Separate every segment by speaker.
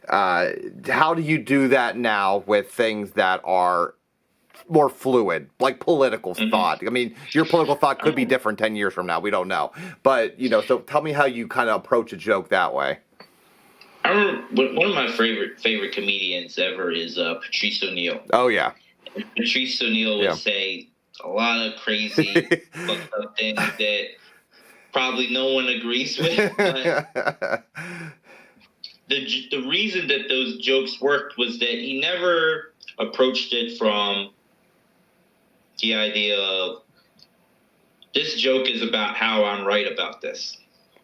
Speaker 1: How do you do that now with things that are more fluid, like political thought? I mean, your political thought could be different 10 years from now. We don't know. But, so tell me how you kind of approach a joke that way.
Speaker 2: I remember one of my favorite comedians ever is Patrice O'Neal.
Speaker 1: Oh, yeah.
Speaker 2: And Patrice O'Neal would say a lot of crazy, fucked up things that probably no one agrees with. But the reason that those jokes worked was that he never approached it from the idea of, this joke is about how I'm right about this.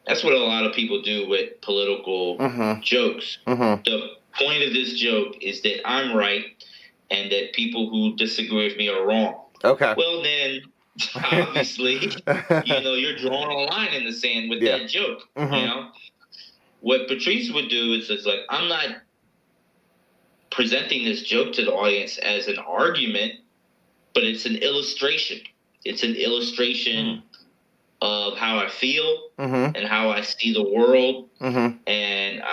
Speaker 2: That's what a lot of people do with political jokes. The point of this joke is that I'm right and that people who disagree with me are wrong.
Speaker 1: Okay.
Speaker 2: Well, then, obviously, you're drawing a line in the sand with that joke. What Patrice would do is it's like, I'm not presenting this joke to the audience as an argument, but it's an illustration. It's an illustration of how I feel and how I see the world. And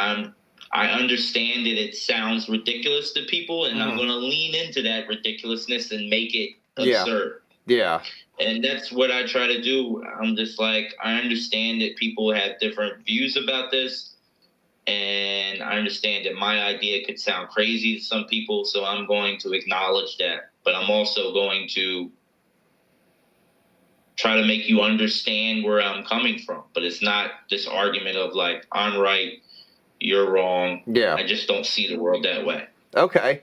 Speaker 2: I understand that it sounds ridiculous to people, and I'm going to lean into that ridiculousness and make it absurd.
Speaker 1: Yeah.
Speaker 2: And that's what I try to do. I'm just like, I understand that people have different views about this, and I understand that my idea could sound crazy to some people, so I'm going to acknowledge that. But I'm also going to try to make you understand where I'm coming from. But it's not this argument of like, I'm right, you're wrong.
Speaker 1: Yeah.
Speaker 2: I just don't see the world that way.
Speaker 1: Okay.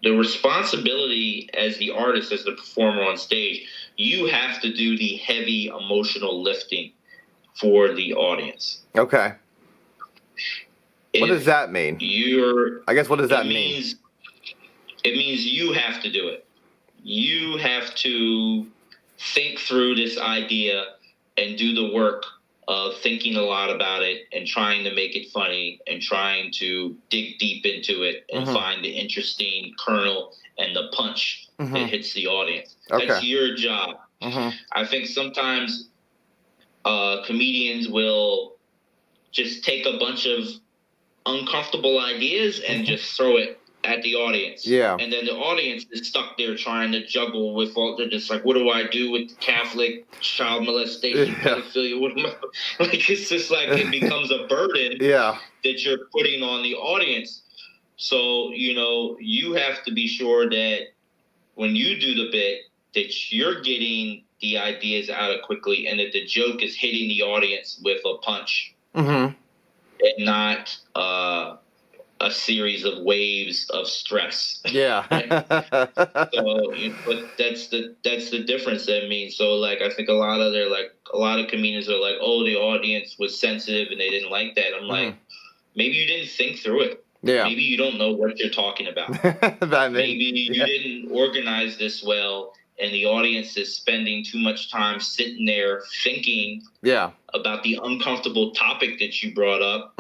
Speaker 2: The responsibility as the artist, as the performer on stage, you have to do the heavy emotional lifting for the audience.
Speaker 1: Okay. What does that mean?
Speaker 2: I
Speaker 1: guess what does that mean?
Speaker 2: It means you have to do it. You have to think through this idea and do the work of thinking a lot about it and trying to make it funny and trying to dig deep into it and find the interesting kernel and the punch that hits the audience. Okay. That's your job. I think sometimes comedians will just take a bunch of uncomfortable ideas and just throw it at the audience. Yeah. And then the audience is stuck there trying to juggle with all, they're just like, what do I do with Catholic child molestation, pedophilia? What am I? Like, it's just like it becomes a burden that you're putting on the audience. So, you have to be sure that when you do the bit, that you're getting the ideas out quickly and that the joke is hitting the audience with a punch. And not a series of waves of stress. Yeah. So, but that's the difference. I mean, so like I think a lot of comedians are like, oh, the audience was sensitive and they didn't like that. I'm like, maybe you didn't think through it. Yeah. Maybe you don't know what you're talking about. Maybe you didn't organize this well, and the audience is spending too much time sitting there thinking about the uncomfortable topic that you brought up.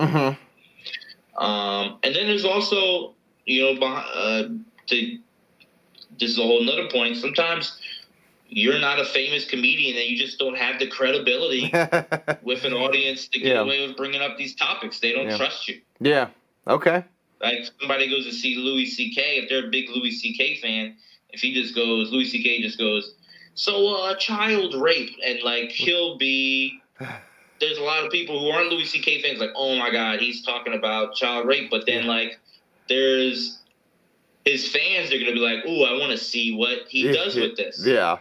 Speaker 2: And then there's also, this is a whole nother point. Sometimes you're not a famous comedian and you just don't have the credibility with an audience to get away with bringing up these topics. They don't trust you. Yeah. Okay. Like somebody goes to see Louis C.K. If they're a big Louis C.K. fan, if he just goes, Louis C.K. just goes, so child rape, and like he'll be. There's a lot of people who aren't Louis C.K. fans, like, oh my God, he's talking about child rape. But then, like, there's his fans, they're going to be like, ooh, I want to see what he does with this. Yeah,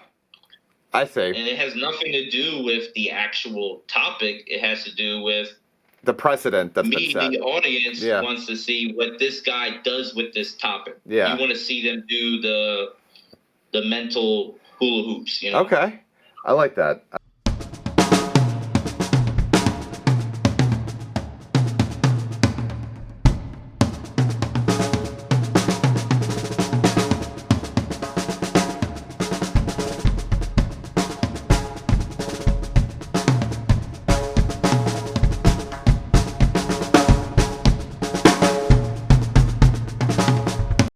Speaker 2: I see. And it has nothing to do with the actual topic. It has to do with the precedent that's been set. The audience wants to see what this guy does with this topic. Yeah. You want to see them do the mental hula hoops, Okay. I like that.